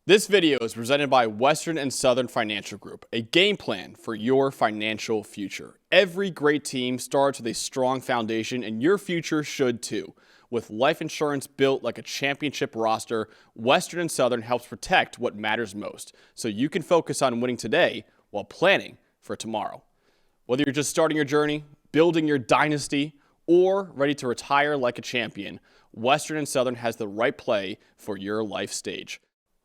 This video is presented by Western and Southern Financial Group, a game plan for your financial future. Every great team starts with a strong foundation, and your future should too. With life insurance built like a championship roster, Western and Southern helps protect what matters most, so you can focus on winning today while planning for tomorrow. Whether you're just starting your journey, building your dynasty, or ready to retire like a champion, Western and Southern has the right play for your life stage.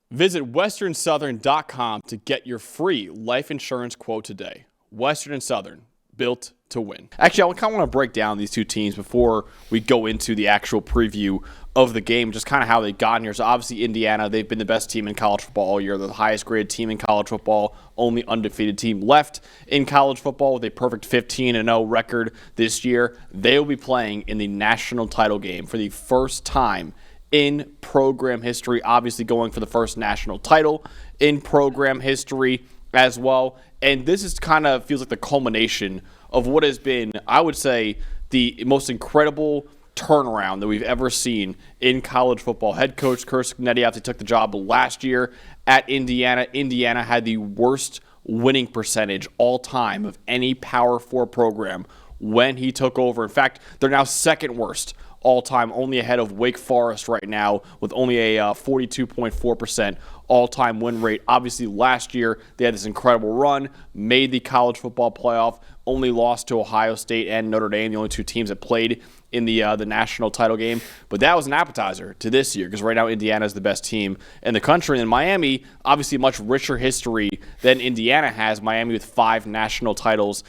Visit westernsouthern.com to get your free life insurance quote today. Western and Southern, built to win. Actually, I kind of want to break down these two teams before we go into the actual preview of the game, just kind of how they got here. So obviously Indiana, they've been the best team in college football all year. They're the highest graded team in college football, only undefeated team left in college football with a perfect 15-0 record this year. They will be playing in the national title game for the first time in program history, obviously going for the first national title in program history as well. And this is kind of feels like the culmination of what has been, I would say, the most incredible turnaround that we've ever seen in college football. Head coach Curtis Cognetti obviously took the job last year at Indiana. Indiana had the worst winning percentage all time of any Power 4 program when he took over. In fact, they're now second worst all-time, only ahead of Wake Forest right now with only a 42.4% all-time win rate. Obviously, last year they had this incredible run, made the college football playoff, only lost to Ohio State and Notre Dame, the only two teams that played in the national title game. But that was an appetizer to this year because right now Indiana is the best team in the country. And Miami, obviously a much richer history than Indiana has. Miami with 5 national titles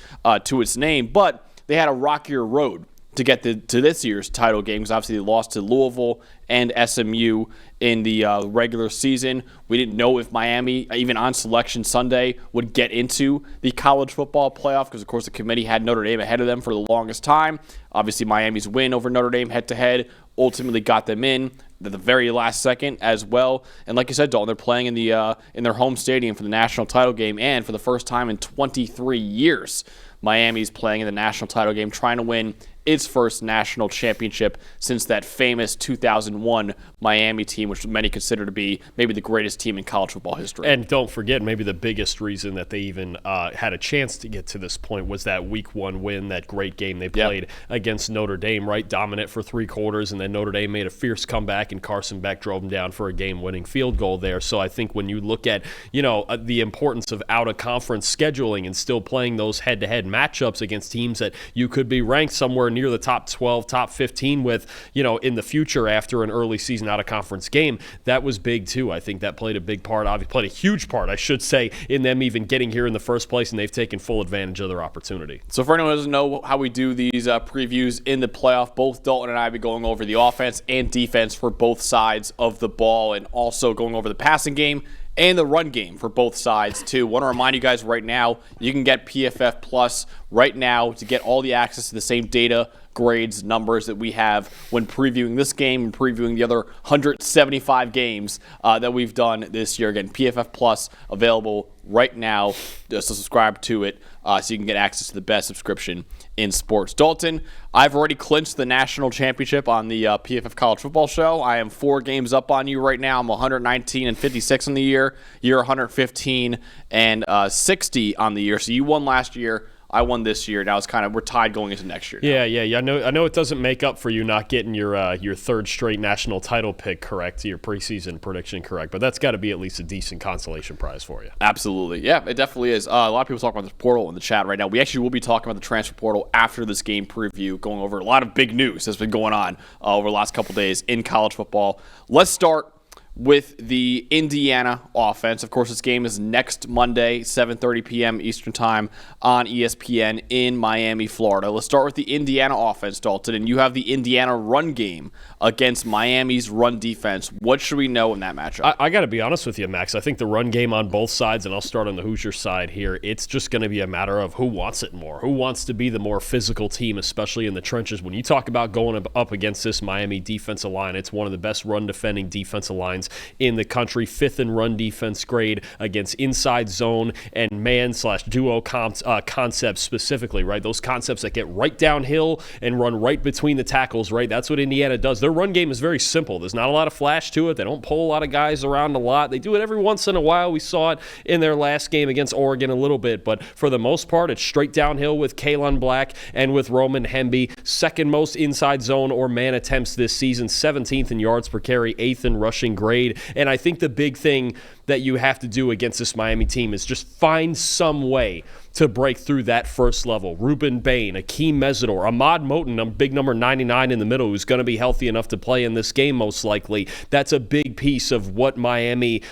to its name, but they had a rockier road to get to this year's title game because obviously they lost to Louisville and SMU in the regular season. We didn't know if Miami, even on Selection Sunday, would get into the college football playoff because, of course, the committee had Notre Dame ahead of them for the longest time. Obviously, Miami's win over Notre Dame head-to-head ultimately got them in at the very last second as well. And like you said, Dalton, they're playing in their home stadium for the national title game, and for the first time in 23 years, Miami's playing in the national title game, trying to win its first national championship since that famous 2001 Miami team, which many consider to be maybe the greatest team in college football history. And don't forget, maybe the biggest reason that they even had a chance to get to this point was that Week 1 win, that great game they played against Notre Dame, right? Dominant for 3 quarters, and then Notre Dame made a fierce comeback, and Carson Beck drove them down for a game-winning field goal there. So I think when you look at, the importance of out-of-conference scheduling and still playing those head-to-head matchups against teams that you could be ranked somewhere near the top 12, top 15 with, in the future after an early season out-of-conference game, that was big too. I think that played a big part, obviously played a huge part, I should say, in them even getting here in the first place, and they've taken full advantage of their opportunity. So for anyone who doesn't know how we do these previews in the playoff, both Dalton and I will be going over the offense and defense for both sides of the ball, and also going over the passing game and the run game for both sides, too. Want to remind you guys right now, you can get PFF Plus right now to get all the access to the same data, grades, numbers that we have when previewing this game and previewing the other 175 games that we've done this year. Again, PFF Plus available right now, so subscribe to it so you can get access to the best subscription in sports. Dalton, I've already clinched the national championship on the PFF College Football Show. I am 4 games up on you right now. I'm 119-56 on the year. You're 115-60 on the year. So you won last year. I won this year. Now we're tied going into next year now. Yeah. I know it doesn't make up for you not getting your third straight national title pick correct, your preseason prediction correct, but that's got to be at least a decent consolation prize for you. Absolutely. Yeah, it definitely is. A lot of people talk about this portal in the chat right now. We actually will be talking about the transfer portal after this game preview, going over a lot of big news that's been going on over the last couple days in college football. Let's start with the Indiana offense. Of course, this game is next Monday, 7:30 p.m. Eastern Time on ESPN in Miami, Florida. Let's start with the Indiana offense, Dalton, and you have the Indiana run game against Miami's run defense. What should we know in that matchup? I got to be honest with you, Max. I think the run game on both sides, and I'll start on the Hoosier side here, it's just going to be a matter of who wants it more, who wants to be the more physical team, especially in the trenches. When you talk about going up against this Miami defensive line, it's one of the best run-defending defensive lines defense in the country, 5th in run defense grade against inside zone and man/duo concepts specifically, right? Those concepts that get right downhill and run right between the tackles, right? That's what Indiana does. Their run game is very simple. There's not a lot of flash to it. They don't pull a lot of guys around a lot. They do it every once in a while. We saw it in their last game against Oregon a little bit, but for the most part, it's straight downhill with Kalen Black and with Roman Hemby. Second most inside zone or man attempts this season, 17th in yards per carry, 8th in rushing grade. And I think the big thing that you have to do against this Miami team is just find some way to break through that first level. Ruben Bain, Akeem Mesidor, Ahmad Moten, big number 99 in the middle, who's going to be healthy enough to play in this game most likely. That's a big piece of what Miami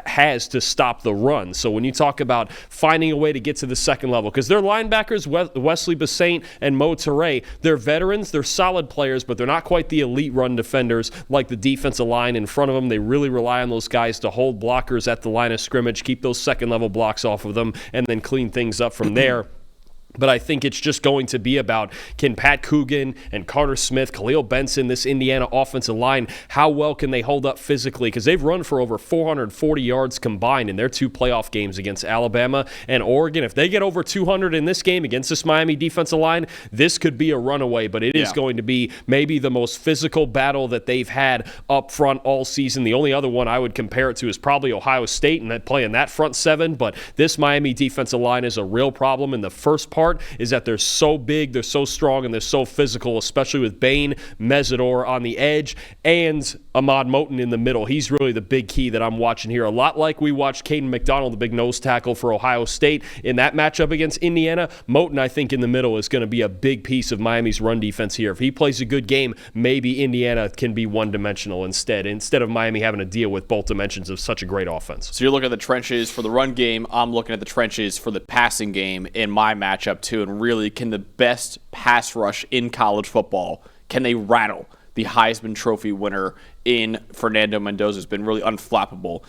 has to stop the run. So when you talk about finding a way to get to the second level, because their linebackers, Wesley Basaint and Mo Toure, they're veterans, they're solid players, but they're not quite the elite run defenders like the defensive line in front of them. They really rely on those guys to hold blockers at the line of scrimmage, keep those second level blocks off of them, and then clean things up from there. But I think it's just going to be about, can Pat Coogan and Carter Smith, Khalil Benson, this Indiana offensive line, how well can they hold up physically? Because they've run for over 440 yards combined in their 2 playoff games against Alabama and Oregon. If they get over 200 in this game against this Miami defensive line, this could be a runaway, but it is going to be maybe the most physical battle that they've had up front all season. The only other one I would compare it to is probably Ohio State and playing that front 7, but this Miami defensive line is a real problem in the first part. Is that they're so big, they're so strong, and they're so physical, especially with Bain, Mesidor on the edge, and Ahmad Moten in the middle. He's really the big key that I'm watching here. A lot like we watched Caden McDonald, the big nose tackle for Ohio State, in that matchup against Indiana. Moten, I think, in the middle is going to be a big piece of Miami's run defense here. If he plays a good game, maybe Indiana can be one-dimensional instead of Miami having to deal with both dimensions of such a great offense. So you're looking at the trenches for the run game. I'm looking at the trenches for the passing game in my matchup too. And really, can the best pass rush in college football, can they rattle the Heisman Trophy winner in Fernando Mendoza? Has been really unflappable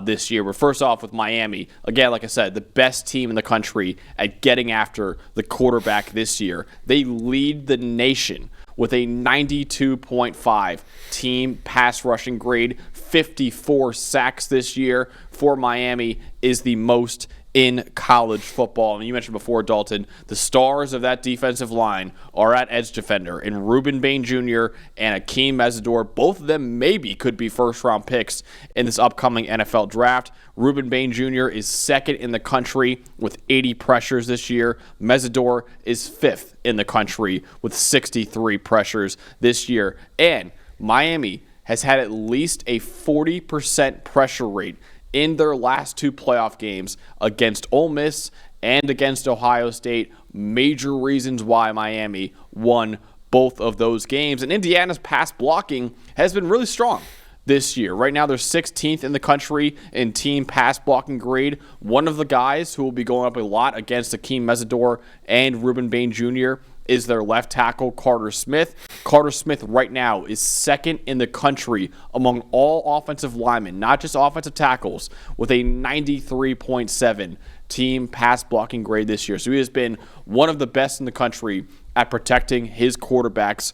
this year. But first off, with Miami, again, like I said, the best team in the country at getting after the quarterback this year. They lead the nation with a 92.5 team pass rushing grade. 54 sacks this year for Miami is the most in college football. And you mentioned before, Dalton, the stars of that defensive line are at edge defender in Ruben Bain Jr. and Akeem Mesidor. Both of them maybe could be first-round picks in this upcoming NFL draft. Ruben Bain Jr. is second in the country with 80 pressures this year. Mesidor is fifth in the country with 63 pressures this year. And Miami has had at least a 40% pressure rate in their last 2 playoff games against Ole Miss and against Ohio State. Major reasons why Miami won both of those games. And Indiana's pass blocking has been really strong this year. Right now, they're 16th in the country in team pass blocking grade. One of the guys who will be going up a lot against Akeem Mesidor and Ruben Bain Jr. is their left tackle, Carter Smith. Carter Smith right now is second in the country among all offensive linemen, not just offensive tackles, with a 93.7 team pass blocking grade this year. So he has been one of the best in the country at protecting his quarterback's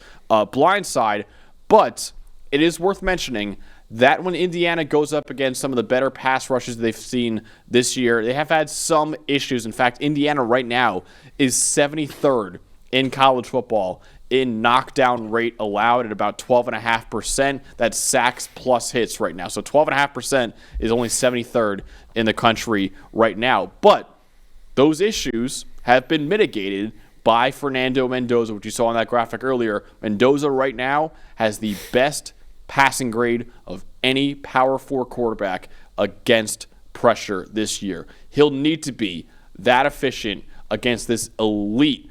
blind side. But it is worth mentioning that when Indiana goes up against some of the better pass rushes they've seen this year, they have had some issues. In fact, Indiana right now is 73rd in college football in knockdown rate allowed at about 12.5%. That's sacks plus hits right now. So 12.5% is only 73rd in the country right now. But those issues have been mitigated by Fernando Mendoza, which you saw on that graphic earlier. Mendoza right now has the best passing grade of any Power 4 quarterback against pressure this year. He'll need to be that efficient against this elite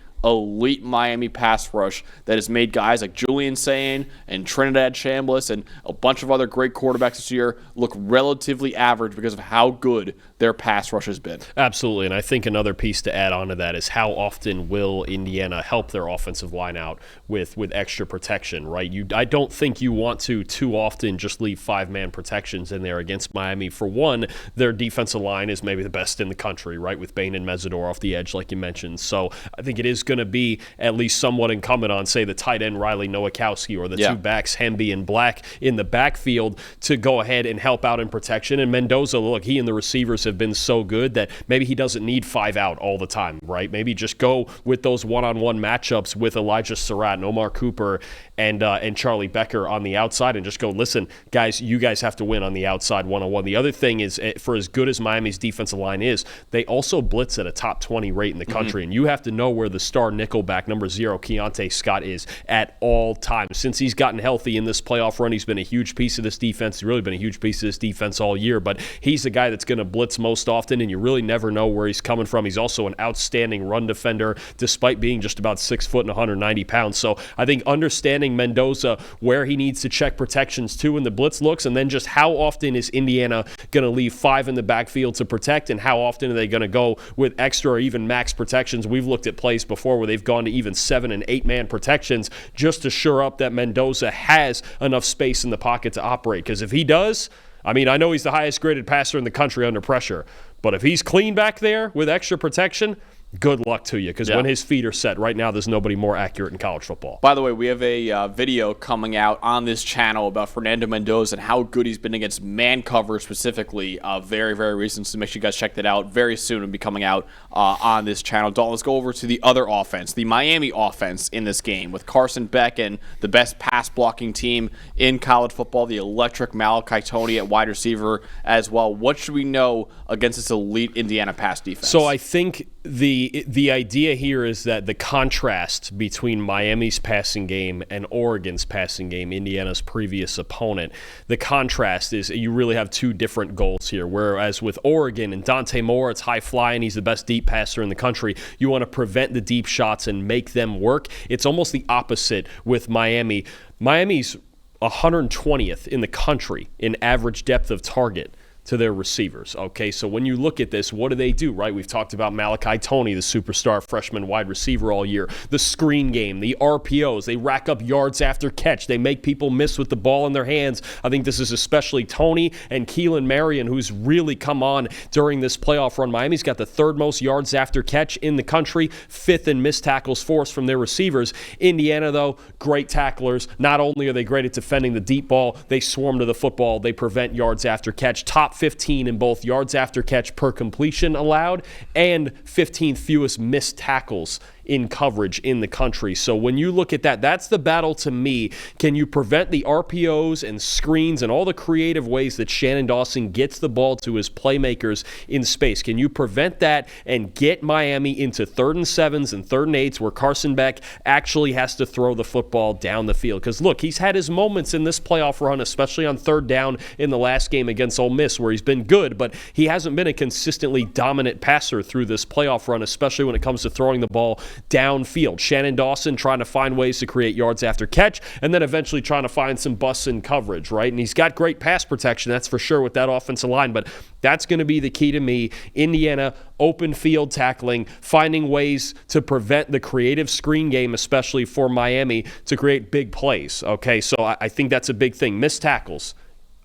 Miami pass rush that has made guys like Julian Sayin and Trinidad Chambliss and a bunch of other great quarterbacks this year look relatively average because of how good their pass rush has been. Absolutely, and I think another piece to add on to that is how often will Indiana help their offensive line out with extra protection, right? I don't think you want to too often just leave 5-man protections in there against Miami. For one, their defensive line is maybe the best in the country, right, with Bain and Mesidor off the edge like you mentioned. So I think it is going going to be at least somewhat incumbent on, say, the tight end Riley Nowakowski or the two backs Hemby and Black in the backfield to go ahead and help out in protection. And Mendoza, look, he and the receivers have been so good that maybe he doesn't need 5 out all the time, right? Maybe just go with those one-on-one matchups with Elijah Surratt and Omar Cooper and Charlie Becker on the outside and just go, listen, guys, you guys have to win on the outside one-on-one. The other thing is, for as good as Miami's defensive line is, they also blitz at a top 20 rate in the country, and you have to know where the star nickelback, number 0, Keontae Scott, is at all times. Since he's gotten healthy in this playoff run, he's been a huge piece of this defense. He's really been a huge piece of this defense all year, but he's the guy that's going to blitz most often, and you really never know where he's coming from. He's also an outstanding run defender, despite being just about 6 foot and 190 pounds. So I think understanding Mendoza, where he needs to check protections too in the blitz looks, and then just how often is Indiana going to leave 5 in the backfield to protect, and how often are they going to go with extra or even max protections. We've looked at plays before where they've gone to even 7 and 8 man protections just to shore up that Mendoza has enough space in the pocket to operate. Because if he does, I mean, I know he's the highest graded passer in the country under pressure, but if he's clean back there with extra protection, good luck to you, because when his feet are set, right now there's nobody more accurate in college football. By the way, we have a video coming out on this channel about Fernando Mendoza and how good he's been against man cover specifically very, very recent. So make sure you guys check that out. Very soon it'll be coming out on this channel. Dalton, let's go over to the other offense, the Miami offense in this game with Carson Beck and the best pass blocking team in college football, the electric Malachi Toney at wide receiver as well. What should we know against this elite Indiana pass defense? So I think the idea here is that the contrast between Miami's passing game and Oregon's passing game, Indiana's previous opponent, the contrast is you really have 2 different goals here. Whereas with Oregon and Dante Moore, it's high flying, he's the best deep passer in the country. You want to prevent the deep shots and make them work. It's almost the opposite with Miami. Miami's 120th in the country in average depth of target to their receivers. Okay, so when you look at this, what do, right? We've talked about Malachi Toney, the superstar freshman wide receiver all year. The screen game, the RPOs, they rack up yards after catch. They make people miss with the ball in their hands. I think this is especially Toney and Keelan Marion, who's really come on during this playoff run. Miami's got the 3rd most yards after catch in the country, 5th in missed tackles forced from their receivers. Indiana, though, great tacklers. Not only are they great at defending the deep ball, they swarm to the football. They prevent yards after catch. Top 15 in both yards after catch per completion allowed and 15th fewest missed tackles in coverage in the country. So when you look at that, that's the battle to me. Can you prevent the RPOs and screens and all the creative ways that Shannon Dawson gets the ball to his playmakers in space? Can you prevent that and get Miami into 3rd and 7s and 3rd and 8s where Carson Beck actually has to throw the football down the field? Because look, he's had his moments in this playoff run, especially on 3rd down in the last game against Ole Miss, where he's been good, but he hasn't been a consistently dominant passer through this playoff run, especially when it comes to throwing the ball downfield. Shannon Dawson trying to find ways to create yards after catch and then eventually trying to find some busts in coverage, right? And he's got great pass protection, that's for sure, with that offensive line, but that's going to be the key to me. Indiana, open field tackling, finding ways to prevent the creative screen game, especially for Miami, to create big plays. Okay, so I think that's a big thing. Missed tackles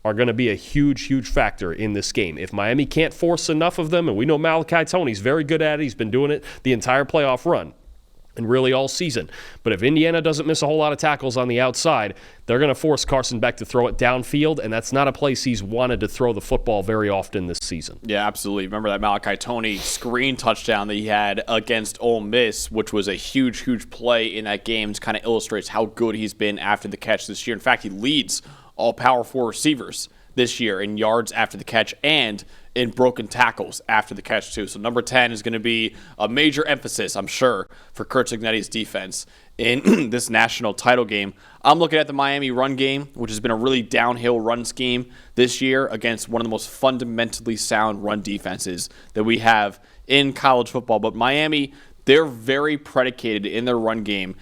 are going to be a huge, huge factor in this game. If Miami can't force enough of them, and we know Malachi Toney's very good at it, he's been doing it the entire playoff run and really all season. But if Indiana doesn't miss a whole lot of tackles on the outside, they're going to force Carson Beck to throw it downfield, and that's not a place he's wanted to throw the football very often this season. Yeah, absolutely. Remember that Malachi Toney screen touchdown that he had against Ole Miss, which was a huge, huge play in that game. It kind of illustrates how good he's been after the catch this year. In fact, he leads all Power 4 receivers this year in yards after the catch and in broken tackles after the catch, too. So number 10 is going to be a major emphasis, I'm sure, for Curt Cignetti's defense in this national title game. I'm looking at the Miami run game, which has been a really downhill run scheme this year against one of the most fundamentally sound run defenses that we have in college football. But Miami, they're very predicated in their run game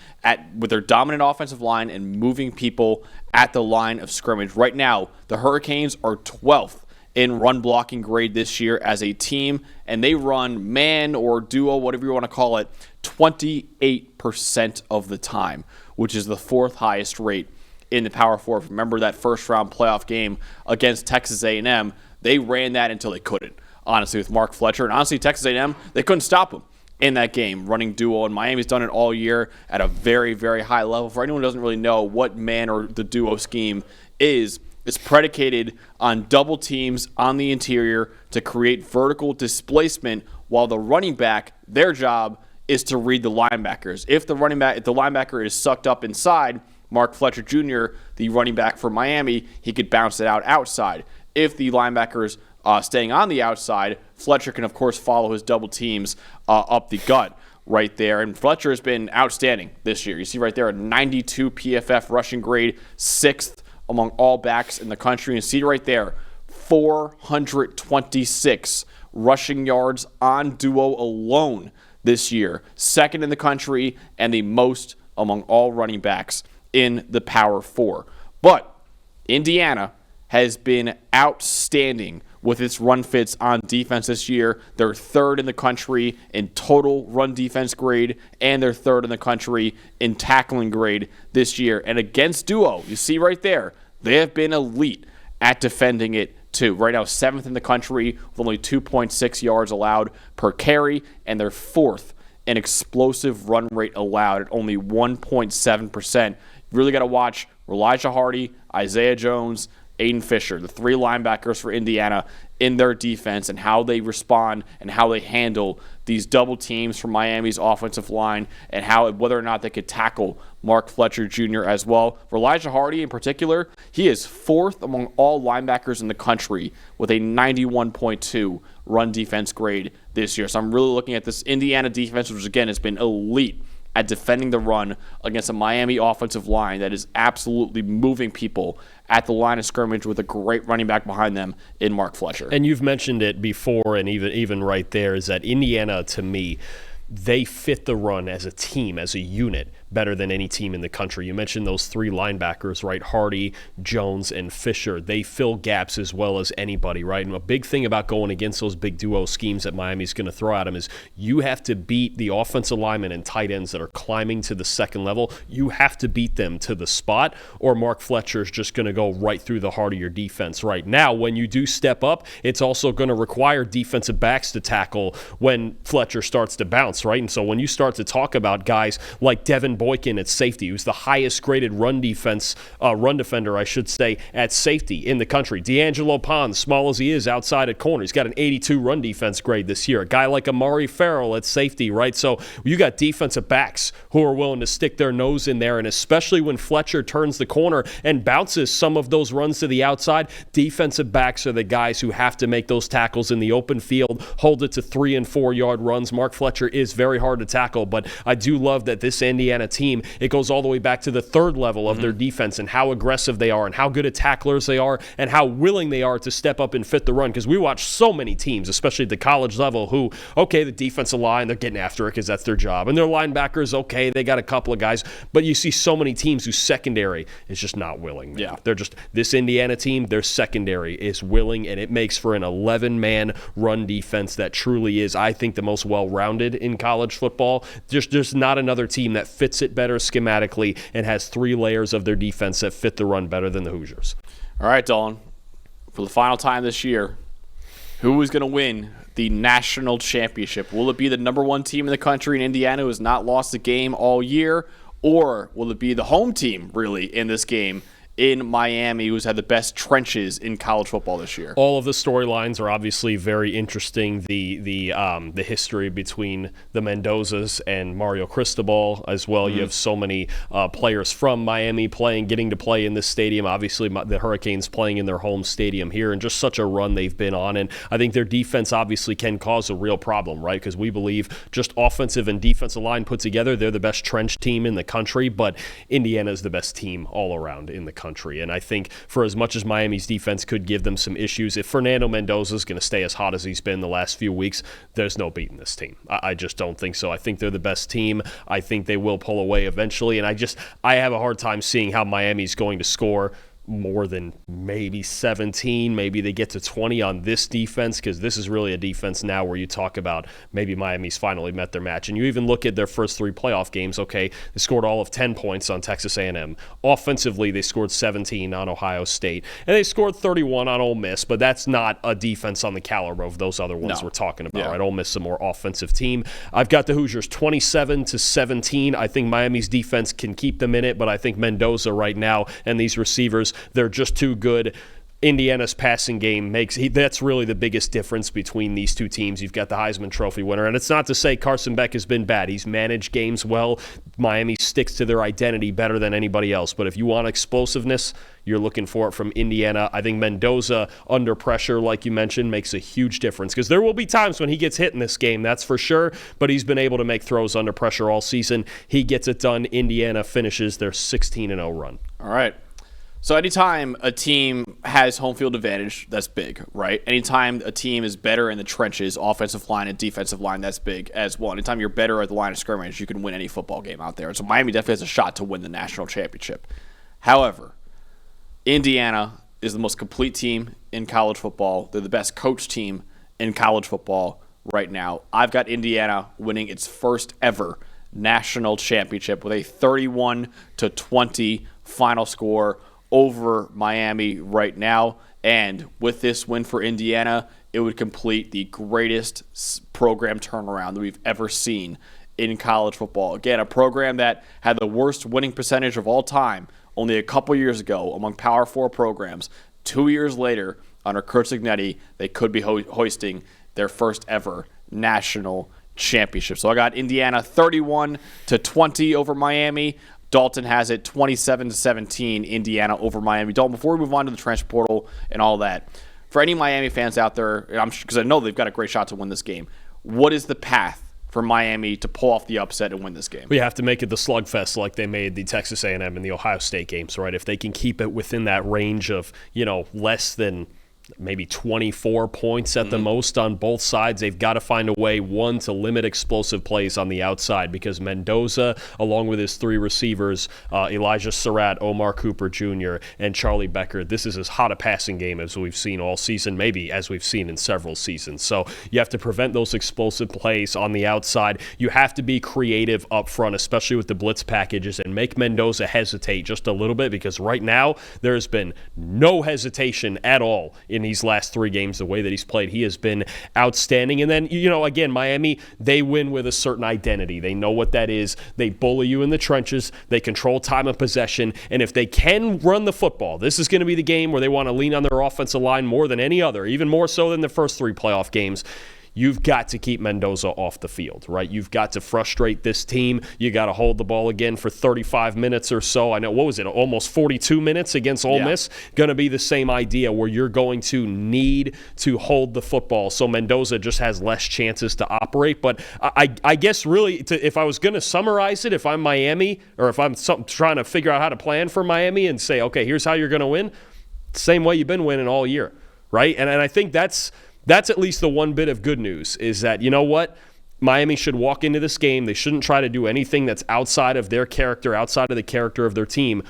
with their dominant offensive line and moving people at the line of scrimmage. Right now, the Hurricanes are 12th in run blocking grade this year as a team, and they run man or duo, whatever you want to call it, 28% of the time, which is the 4th highest rate in the Power 4. Remember that first-round playoff game against Texas A&M? They ran that until they couldn't, honestly, with Mark Fletcher. And honestly, Texas A&M, they couldn't stop them. in that game, running duo. And Miami's done it all year at a very, very high level. For anyone who doesn't really know what man or the duo scheme is, it's predicated on double teams on the interior to create vertical displacement, while the running back, their job is to read the linebackers. If the linebacker is sucked up inside, Mark Fletcher Jr., the running back for Miami, he could bounce it out outside. If the linebacker is staying on the outside, Fletcher can, of course, follow his double teams up the gut right there. And Fletcher has been outstanding this year. You see right there a 92 PFF rushing grade, 6th among all backs in the country. And see right there, 426 rushing yards on duo alone this year, 2nd in the country and the most among all running backs in the Power 4. But Indiana has been outstanding with its run fits on defense this year. They're 3rd in the country in total run defense grade, and they're 3rd in the country in tackling grade this year. And against duo, you see right there, they have been elite at defending it too. Right now, 7th in the country with only 2.6 yards allowed per carry, and they're 4th in explosive run rate allowed at only 1.7%. You really got to watch Elijah Hardy, Isaiah Jones, Aiden Fisher, the 3 linebackers for Indiana, in their defense and how they respond and how they handle these double teams from Miami's offensive line, and whether or not they could tackle Mark Fletcher Jr. as well. For Elijah Hardy in particular, he is 4th among all linebackers in the country with a 91.2 run defense grade this year. So I'm really looking at this Indiana defense, which again has been elite at defending the run against a Miami offensive line that is absolutely moving people at the line of scrimmage with a great running back behind them in Mark Fletcher. And you've mentioned it before, and even right there, is that Indiana, to me, they fit the run as a team, as a unit, better than any team in the country. You mentioned those 3 linebackers, right? Hardy, Jones, and Fisher. They fill gaps as well as anybody, right? And a big thing about going against those big duo schemes that Miami's going to throw at them is you have to beat the offensive linemen and tight ends that are climbing to the 2nd level. You have to beat them to the spot, or Mark Fletcher's just going to go right through the heart of your defense. Right now, when you do step up, it's also going to require defensive backs to tackle when Fletcher starts to bounce, right? And so when you start to talk about guys like Devin Boykin at safety, who's the highest graded run defender, I should say, at safety in the country. D'Angelo Pond, small as he is outside at corner, he's got an 82 run defense grade this year. A guy like Amari Farrell at safety, right? So you got defensive backs who are willing to stick their nose in there, and especially when Fletcher turns the corner and bounces some of those runs to the outside, defensive backs are the guys who have to make those tackles in the open field, hold it to 3 and 4 yard runs. Mark Fletcher is very hard to tackle, but I do love that this Indiana team, it goes all the way back to the 3rd level of their defense and how aggressive they are and how good at tacklers they are and how willing they are to step up and fit the run, because we watch so many teams, especially at the college level, who, okay, the defensive line, they're getting after it because that's their job, and their linebackers, okay, they got a couple of guys, but you see so many teams whose secondary is just not willing. Yeah. They're just, this Indiana team, their secondary is willing, and it makes for an 11-man run defense that truly is, I think, the most well-rounded in college football. There's not another team that fits it better schematically and has 3 layers of their defense that fit the run better than the Hoosiers. All right, Dalton, for the final time this year, who is going to win the national championship? Will it be the number 1 team in the country in Indiana who has not lost a game all year, or will it be the home team, really, in this game in Miami, who's had the best trenches in college football this year? All of the storylines are obviously very interesting. The history between the Mendozas and Mario Cristobal as well. You have so many players from Miami getting to play in this stadium. Obviously, the Hurricanes playing in their home stadium here, and just such a run they've been on. And I think their defense obviously can cause a real problem, right? Because we believe just offensive and defensive line put together, they're the best trench team in the country, but Indiana is the best team all around in the country. And I think for as much as Miami's defense could give them some issues, if Fernando Mendoza is going to stay as hot as he's been the last few weeks, there's no beating this team. I just don't think so. I think they're the best team. I think they will pull away eventually. And I have a hard time seeing how Miami's going to score more than maybe 17, maybe they get to 20 on this defense, because this is really a defense now where you talk about maybe Miami's finally met their match. And you even look at their first 3 playoff games. Okay, they scored all of 10 points on Texas A&M. Offensively, they scored 17 on Ohio State, and they scored 31 on Ole Miss, but that's not a defense on the caliber of those other ones we're talking about, right? Ole Miss is a more offensive team. I've got the Hoosiers 27-17. I think Miami's defense can keep them in it, but I think Mendoza right now and these receivers, they're just too good. Indiana's passing game that's really the biggest difference between these two teams. You've got the Heisman Trophy winner, and it's not to say Carson Beck has been bad. He's managed games well. Miami sticks to their identity better than anybody else. But if you want explosiveness, you're looking for it from Indiana. I think Mendoza, under pressure, like you mentioned, makes a huge difference, because there will be times when he gets hit in this game, that's for sure, but he's been able to make throws under pressure all season. He gets it done. Indiana finishes their 16-0 run. All right. So anytime a team has home field advantage, that's big, right? Anytime a team is better in the trenches, offensive line and defensive line, that's big as well. Anytime you're better at the line of scrimmage, you can win any football game out there. So Miami definitely has a shot to win the national championship. However, Indiana is the most complete team in college football. They're the best coached team in college football right now. I've got Indiana winning its first ever national championship with a 31-20 final score over Miami right now. And with this win for Indiana, it would complete the greatest program turnaround that we've ever seen in college football. Again, a program that had the worst winning percentage of all time only a couple years ago among Power 4 programs. 2 years later, under Curt Cignetti, they could be hoisting their first ever national championship. So I got Indiana 31-20 over Miami. Dalton has it 27-17, Indiana over Miami. Dalton, before we move on to the transfer portal and all that, for any Miami fans out there, because I know they've got a great shot to win this game, what is the path for Miami to pull off the upset and win this game? We have to make it the slugfest like they made the Texas A&M and the Ohio State games, right? If they can keep it within that range of, less than maybe 24 points at the most on both sides, they've got to find a way, one, to limit explosive plays on the outside, because Mendoza, along with his 3 receivers, Elijah Surratt, Omar Cooper Jr., and Charlie Becker, this is as hot a passing game as we've seen all season, maybe as we've seen in several seasons. So you have to prevent those explosive plays on the outside. You have to be creative up front, especially with the blitz packages, and make Mendoza hesitate just a little bit, because right now there has been no hesitation at all in these last 3 games. The way that he's played, he has been outstanding. And then, again, Miami, they win with a certain identity. They know what that is. They bully you in the trenches. They control time of possession. And if they can run the football, this is going to be the game where they want to lean on their offensive line more than any other, even more so than the first 3 playoff games. You've got to keep Mendoza off the field, right? You've got to frustrate this team. You got to hold the ball again for 35 minutes or so. I know, what was it, almost 42 minutes against Ole Miss? Going to be the same idea, where you're going to need to hold the football, so Mendoza just has less chances to operate. But I guess really, if I was going to summarize it, if I'm Miami, or if I'm trying to figure out how to plan for Miami and say, okay, here's how you're going to win, same way you've been winning all year, right? And I think that's at least the one bit of good news, is that, you know what? Miami should walk into this game. They shouldn't try to do anything that's outside of their character, outside of the character of their team.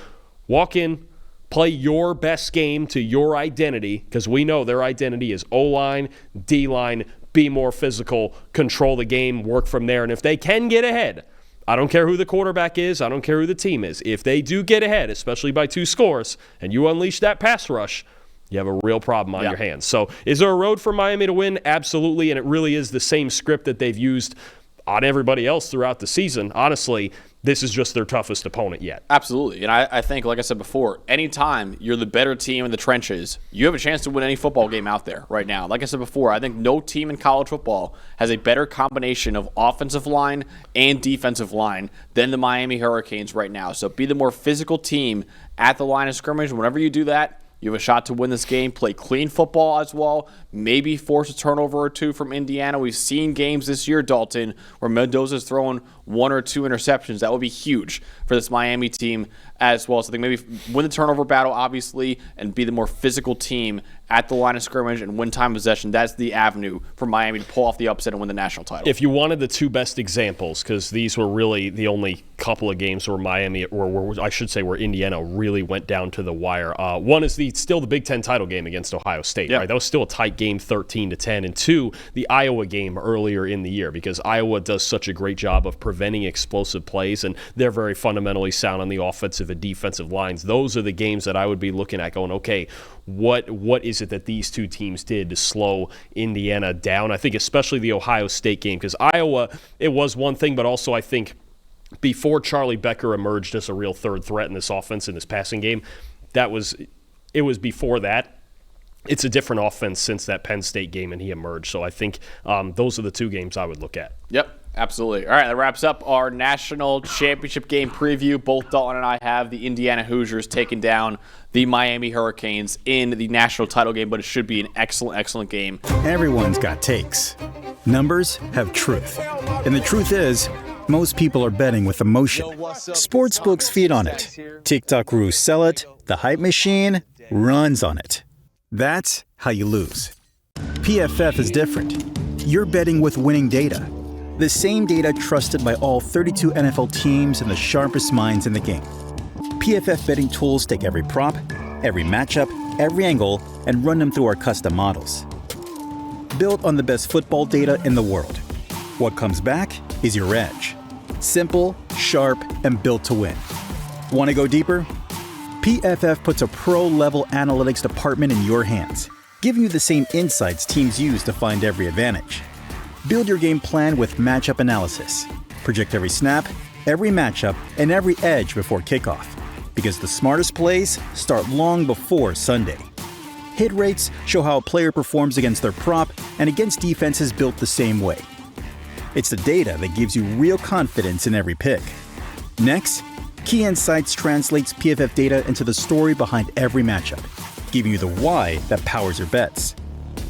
Walk in, play your best game to your identity, because we know their identity is O-line, D-line, be more physical, control the game, work from there. And if they can get ahead, I don't care who the quarterback is, I don't care who the team is. If they do get ahead, especially by 2 scores, and you unleash that pass rush, you have a real problem on your hands. So is there a road for Miami to win? Absolutely, and it really is the same script that they've used on everybody else throughout the season. Honestly, this is just their toughest opponent yet. Absolutely, and I think, like I said before, anytime you're the better team in the trenches, you have a chance to win any football game out there right now. Like I said before, I think no team in college football has a better combination of offensive line and defensive line than the Miami Hurricanes right now. So be the more physical team at the line of scrimmage. Whenever you do that, you have a shot to win this game. Play clean football as well. Maybe force a turnover or 2 from Indiana. We've seen games this year, Dalton, where Mendoza's throwing 1 or 2 interceptions. That would be huge for this Miami team as well. So I think maybe win the turnover battle, obviously, and be the more physical team at the line of scrimmage and win time possession, that's the avenue for Miami to pull off the upset and win the national title. If you wanted the two best examples, because these were really the only couple of games where Miami, or I should say where Indiana really went down to the wire. One is still the Big Ten title game against Ohio State. Right? That was still a tight game, 13-10. And two, the Iowa game earlier in the year, because Iowa does such a great job of preventing explosive plays, and they're very fundamentally sound on the offensive and defensive lines. Those are the games that I would be looking at going, okay, what is it that these two teams did to slow Indiana down? I think especially the Ohio State game, because Iowa, it was one thing, but also I think before Charlie Becker emerged as a real third threat in this offense, in this passing game, it was before that. It's a different offense since that Penn State game and he emerged. So I think those are the two games I would look at. Yep. Absolutely. All right, that wraps up our national championship game preview. Both Dalton and I have the Indiana Hoosiers taking down the Miami Hurricanes in the national title game, but it should be an excellent, excellent game. Everyone's got takes. Numbers have truth. And the truth is, most people are betting with emotion. Sportsbooks feed on it. TikTok rules sell it. The hype machine runs on it. That's how you lose. PFF is different. You're betting with winning data. The same data trusted by all 32 NFL teams and the sharpest minds in the game. PFF betting tools take every prop, every matchup, every angle, and run them through our custom models. Built on the best football data in the world. What comes back is your edge. Simple, sharp, and built to win. Want to go deeper? PFF puts a pro-level analytics department in your hands, giving you the same insights teams use to find every advantage. Build your game plan with matchup analysis. Project every snap, every matchup, and every edge before kickoff. Because the smartest plays start long before Sunday. Hit rates show how a player performs against their prop and against defenses built the same way. It's the data that gives you real confidence in every pick. Next, Key Insights translates PFF data into the story behind every matchup, giving you the why that powers your bets.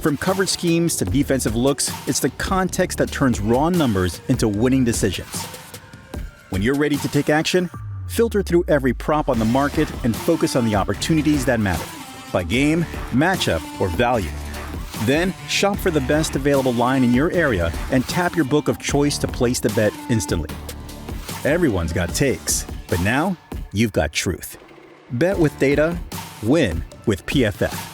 From coverage schemes to defensive looks, it's the context that turns raw numbers into winning decisions. When you're ready to take action, filter through every prop on the market and focus on the opportunities that matter, by game, matchup, or value. Then, shop for the best available line in your area and tap your book of choice to place the bet instantly. Everyone's got takes, but now you've got truth. Bet with data, win with PFF.